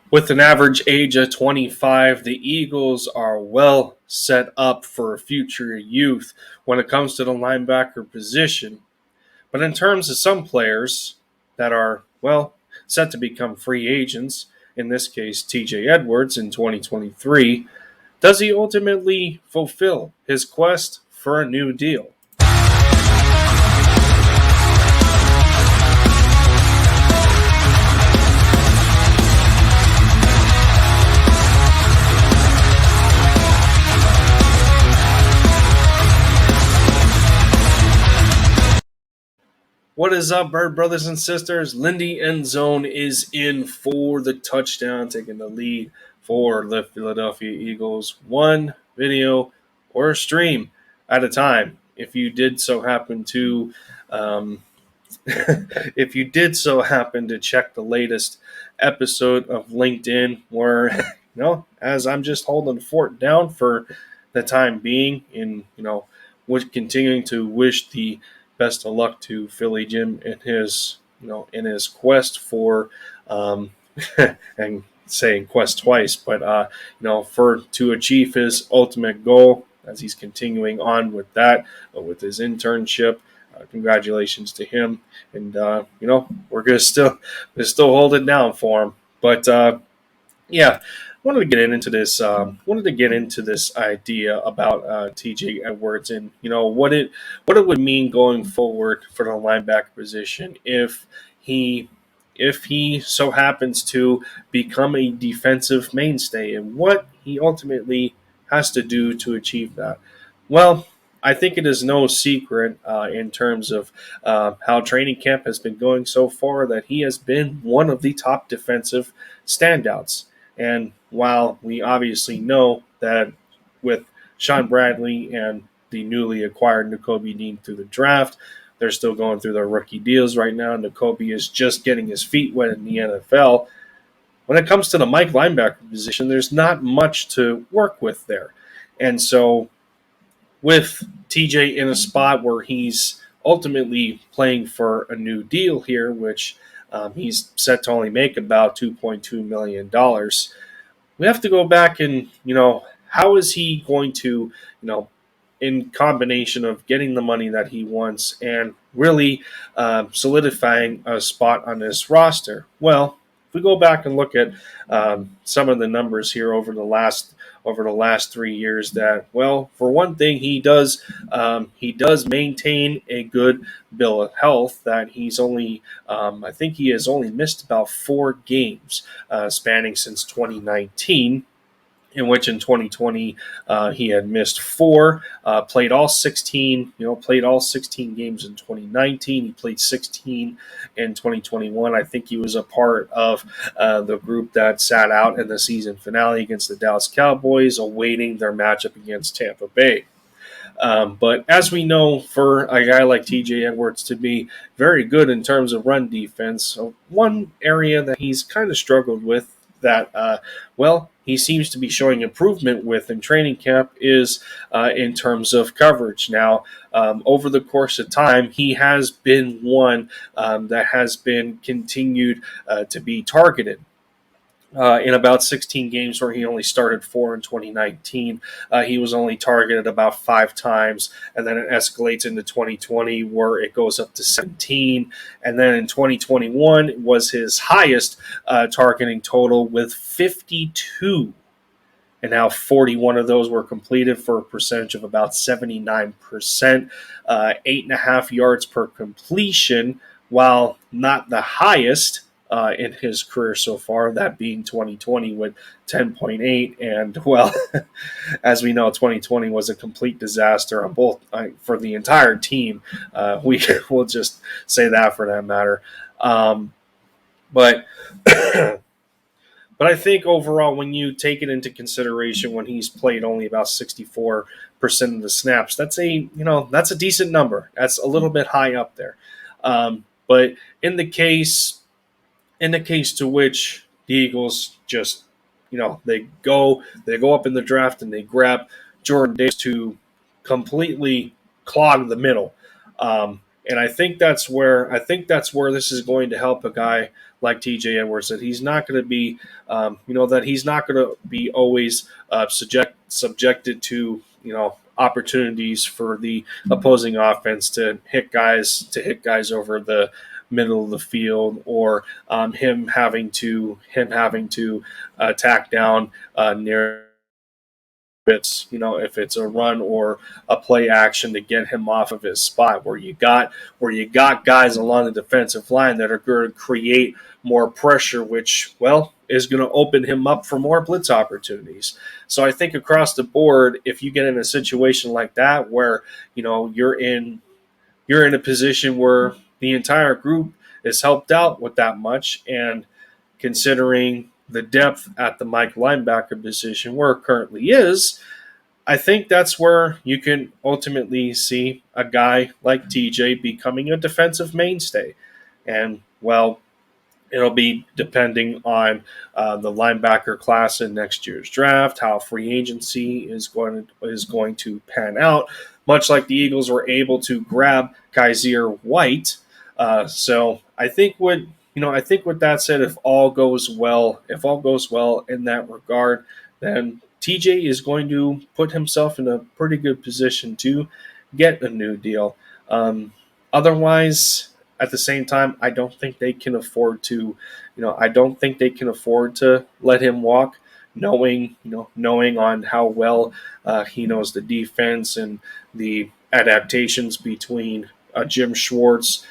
With an average age of 25, the Eagles are well set up for future youth when it comes to the linebacker position. But in terms of some players that are, well, set to become free agents, in this case, TJ Edwards in 2023, does he ultimately fulfill his quest for a new deal? What is up, Bird brothers and sisters? Lindy Endzone is in for the touchdown, taking the lead for the Philadelphia Eagles. One video or stream at a time. If you did so happen to, um, if you did so happen to check the latest episode of LinkedIn, where as I'm just holding the fort down for the time being, and continuing to wish the best of luck to Philly Jim in his quest for and saying quest twice, but for to achieve his ultimate goal as he's continuing on with that with his internship. Congratulations to him, and we're gonna still hold it down for him. But yeah, wanted to get into this. Wanted to get into this idea about T.J. Edwards and what it would mean going forward for the linebacker position he if he so happens to become a defensive mainstay, and what he ultimately has to do to achieve that. Well, I think it is no secret in terms of how training camp has been going so far that he has been one of the top defensive standouts. And while we obviously know that with Sean Bradley and the newly acquired Nakobe Dean through the draft, they're still going through their rookie deals right now. Nakobe is just getting his feet wet in the NFL. When it comes to the Mike linebacker position, there's not much to work with there. And so with TJ in a spot where he's ultimately playing for a new deal here, which he's set to only make about $2.2 million, we have to go back and, how is he going to, in combination of getting the money that he wants and really solidifying a spot on this roster? Well, if we go back and look at some of the numbers here over the last 3 years, that, well, for one thing, he does maintain a good bill of health. That he's only I think he has only missed about 4 games spanning since 2019, in which in 2020 he had missed 4, played all 16 games in 2019. He played 16 in 2021. I think he was a part of the group that sat out in the season finale against the Dallas Cowboys, awaiting their matchup against Tampa Bay. But as we know, for a guy like TJ Edwards to be very good in terms of run defense, one area that he's kind of struggled with that, he seems to be showing improvement with in training camp is in terms of coverage. Now, over the course of time, he has been one that has been continued to be targeted. In about 16 games where he only started 4 in 2019, he was only targeted about 5 times, and then it escalates into 2020 where it goes up to 17, and then in 2021 was his highest targeting total with 52. And now 41 of those were completed for a percentage of about 79%, 8.5 yards per completion, while not the highest in his career so far, that being 2020 with 10.8. And, well, as we know, 2020 was a complete disaster on both for the entire team. We'll just say that for that matter. But I think overall, when you take it into consideration, when he's played only about 64% of the snaps, that's a decent number. That's a little bit high up there. But in the case to which the Eagles just, they go up in the draft and they grab Jordan Davis to completely clog the middle. And I think that's where this is going to help a guy like TJ Edwards, that he's not going to be, that he's not going to be always subjected to, opportunities for the opposing offense to hit guys over the middle of the field, or him having to attack down near if it's a run or a play action to get him off of his spot, where you got guys along the defensive line that are going to create more pressure, which is going to open him up for more blitz opportunities. So I think across the board, if you get in a situation like that where you're in a position where the entire group is helped out with that much, and considering the depth at the Mike linebacker position where it currently is, I think that's where you can ultimately see a guy like TJ becoming a defensive mainstay. And, it'll be depending on the linebacker class in next year's draft, how free agency is going to pan out. Much like the Eagles were able to grab Kaiser White, so I think with that said, if all goes well in that regard, then TJ is going to put himself in a pretty good position to get a new deal. Otherwise, at the same time, I don't think they can afford to, let him walk, knowing on how well he knows the defense and the adaptations between Jim Schwartz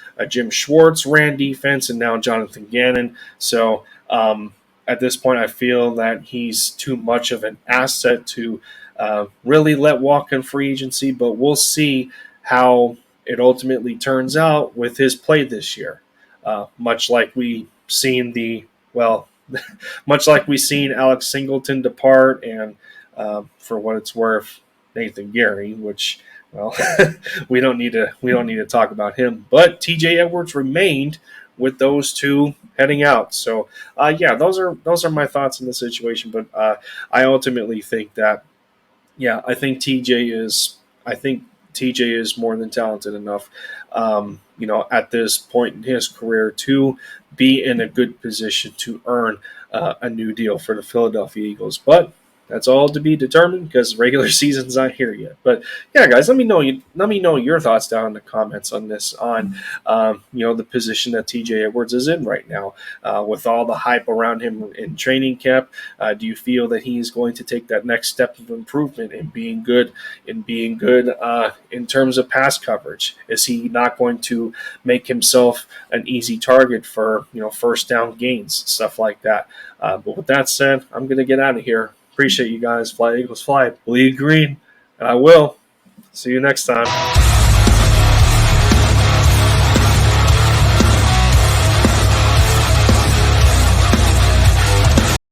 ran defense, and now Jonathan Gannon. So at this point, I feel that he's too much of an asset to really let walk in free agency, but we'll see how it ultimately turns out with his play this year. Much like we seen Alex Singleton depart, and for what it's worth, Nathan Gary, which we don't need to talk about him. But TJ Edwards remained with those two heading out. So those are my thoughts on the situation. But I ultimately think that I think TJ is more than talented enough, at this point in his career to be in a good position to earn a new deal for the Philadelphia Eagles. But that's all to be determined because regular season's not here yet. But guys, let me know your thoughts down in the comments on this, on the position that TJ Edwards is in right now, with all the hype around him in training camp. Do you feel that he's going to take that next step of improvement in being good in terms of pass coverage? Is he not going to make himself an easy target for first down gains, stuff like that? But with that said, I'm going to get out of here. Appreciate you guys. Fly Eagles fly. Bleed green. And I will. See you next time.